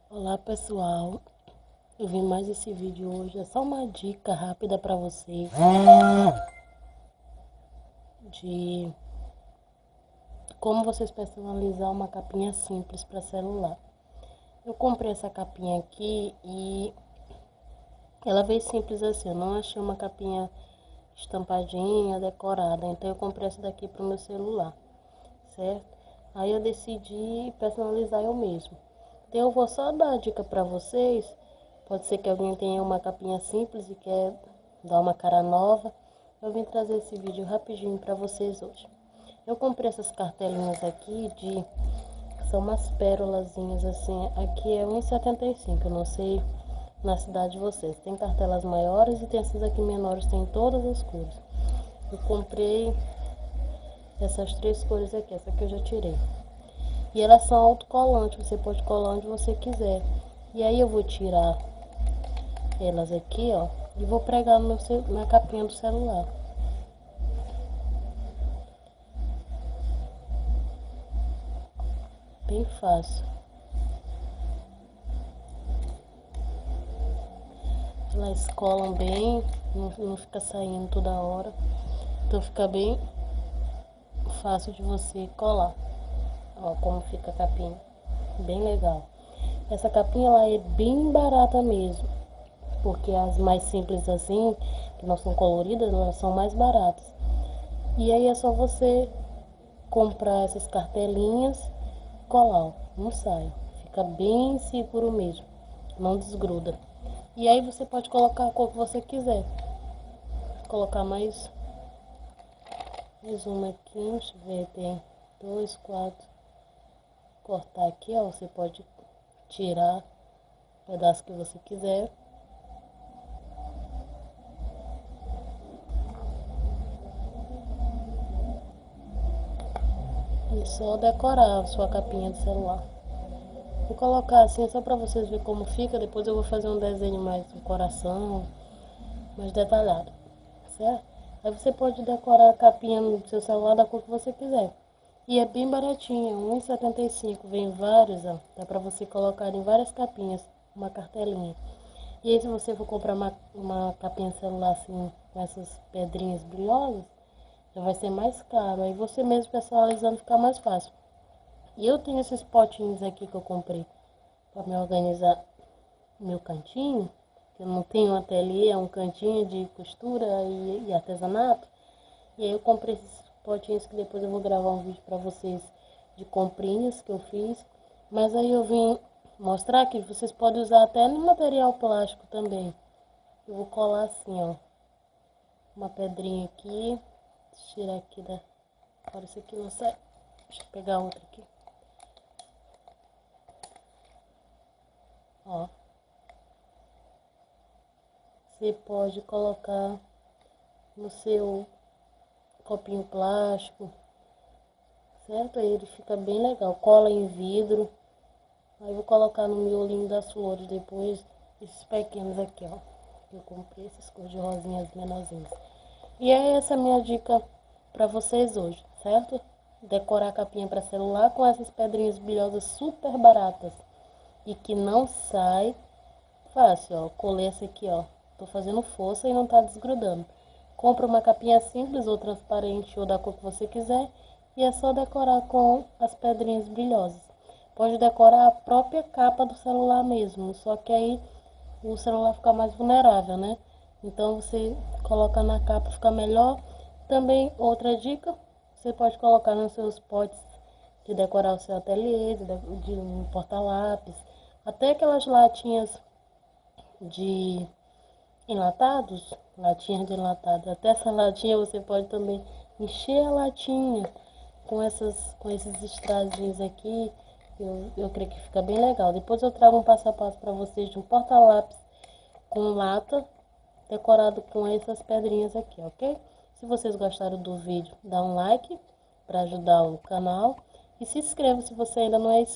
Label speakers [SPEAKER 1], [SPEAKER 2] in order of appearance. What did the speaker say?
[SPEAKER 1] Olá pessoal, eu vim mais esse vídeo hoje, é só uma dica rápida para vocês de como vocês personalizar uma capinha simples para celular. Eu comprei essa capinha aqui e ela veio simples assim, eu não achei uma capinha estampadinha, decorada, então eu comprei essa daqui para o meu celular, certo? Aí eu decidi personalizar eu mesmo. Então eu vou só dar a dica para vocês. Pode ser que alguém tenha uma capinha simples e quer dar uma cara nova. Eu vim trazer esse vídeo rapidinho para vocês hoje. Eu comprei essas cartelinhas aqui são umas pérolazinhas assim. Aqui é 1,75. Eu não sei na cidade de vocês. Tem cartelas maiores e tem essas aqui menores, tem todas as cores. Eu comprei essas três cores aqui. Essa aqui eu já tirei. E elas são autocolantes, você pode colar onde você quiser. E aí eu vou tirar elas aqui, ó, e vou pregar no na capinha do celular. Bem fácil. Elas colam bem, não fica saindo toda hora. Então fica bem fácil de você colar. Ó, como fica a capinha. Bem legal. Essa capinha ela é bem barata mesmo. Porque as mais simples assim, que não são coloridas, elas são mais baratas. E aí é só você comprar essas cartelinhas e colar, ó, não sai. Fica bem seguro mesmo, não desgruda. E aí você pode colocar a cor que você quiser. Vou colocar mais uma aqui, deixa eu ver, tem 2, 4. Cortar aqui, ó, você pode tirar o pedaço que você quiser. E só decorar a sua capinha do celular. Vou colocar assim só pra vocês verem como fica. Depois eu vou fazer um desenho mais do coração, mais detalhado, certo? Aí você pode decorar a capinha no seu celular da cor que você quiser. E é bem baratinha, R$ 1,75. Vem vários, ó. Dá pra você colocar em várias capinhas, uma cartelinha. E aí se você for comprar uma capinha celular assim, com essas pedrinhas brilhosas, já vai ser mais caro. Aí você mesmo personalizando fica mais fácil. E eu tenho esses potinhos aqui que eu comprei para me organizar meu cantinho. Eu não tenho um ateliê, é um cantinho de costura e artesanato. E aí eu comprei esses potinhos que depois eu vou gravar um vídeo para vocês de comprinhas que eu fiz. Mas aí eu vim mostrar que vocês podem usar até no material plástico também. Eu vou colar assim, ó, uma pedrinha aqui. Deixa eu tirar aqui da... Agora isso aqui não sai. Deixa eu pegar outra aqui. Ó. Você pode colocar no seu copinho plástico, certo? Aí ele fica bem legal. Cola em vidro. Aí eu vou colocar no miolinho das flores depois, esses pequenos aqui, ó. Eu comprei esses cor de rosinhas menorzinhas. E é essa a minha dica pra vocês hoje, certo? Decorar a capinha para celular com essas pedrinhas brilhosas super baratas e que não sai fácil, ó. Colei essa aqui, ó. Tô fazendo força e não tá desgrudando. Compra uma capinha simples ou transparente ou da cor que você quiser e é só decorar com as pedrinhas brilhosas. Pode decorar a própria capa do celular mesmo, só que aí o celular fica mais vulnerável, né? Então você coloca na capa, fica melhor. Também outra dica, você pode colocar nos seus potes de decorar o seu ateliê, de um porta-lápis, até aquelas latinhas de enlatados, latinhas de enlatado. Até essa latinha você pode também encher a latinha com esses estrazinhos aqui. Eu creio que fica bem legal. Depois eu trago um passo a passo para vocês de um porta-lápis com lata decorado com essas pedrinhas aqui, ok? Se vocês gostaram do vídeo, dá um like para ajudar o canal e se inscreva se você ainda não é inscrito.